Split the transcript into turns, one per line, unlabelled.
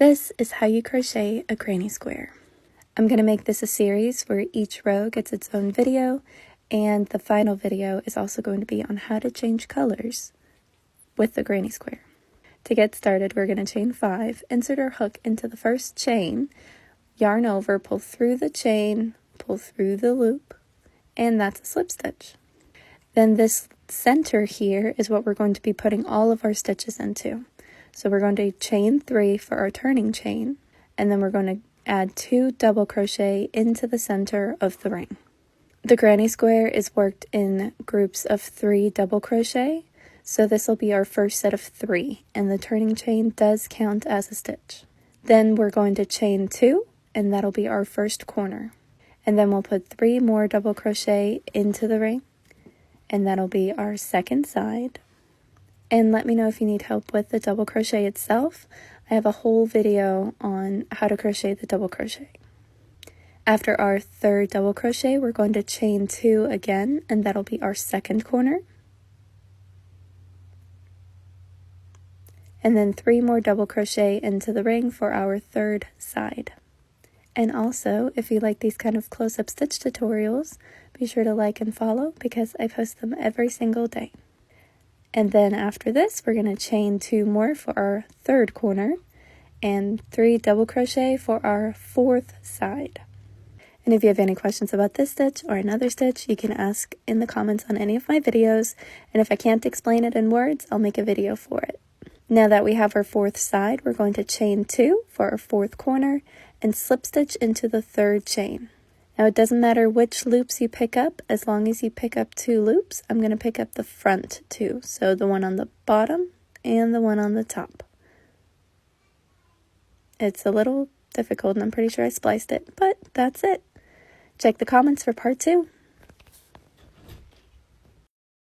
This is how you crochet a granny square. I'm going to make this a series where each row gets its own video, and the final video is also going to be on how to change colors with the granny square. To get started, we're going to chain 5, insert our hook into the first chain, yarn over, pull through the chain, pull through the loop, and that's a slip stitch. Then this center here is what we're going to be putting all of our stitches into. So we're going to chain 3 for our turning chain, and then we're going to add 2 double crochet into the center of the ring. The granny square is worked in groups of 3 double crochet, so this will be our first set of 3, and the turning chain does count as a stitch. Then we're going to chain 2, and that'll be our first corner. And then we'll put 3 more double crochet into the ring, and that'll be our second side. And let me know if you need help with the double crochet itself. I have a whole video on how to crochet the double crochet. After our third double crochet, we're going to chain 2 again, and that'll be our second corner. And then 3 more double crochet into the ring for our third side. And also, if you like these kind of close-up stitch tutorials, be sure to like and follow because I post them every single day. And then after this, we're going to chain 2 more for our third corner and 3 double crochet for our fourth side. And if you have any questions about this stitch or another stitch, you can ask in the comments on any of my videos. And if I can't explain it in words, I'll make a video for it. Now that we have our fourth side, we're going to chain 2 for our fourth corner and slip stitch into the third chain. Now it doesn't matter which loops you pick up, as long as you pick up 2 loops. I'm going to pick up the front 2, so the one on the bottom and the one on the top. It's a little difficult and I'm pretty sure I spliced it, but that's it. Check the comments for part 2.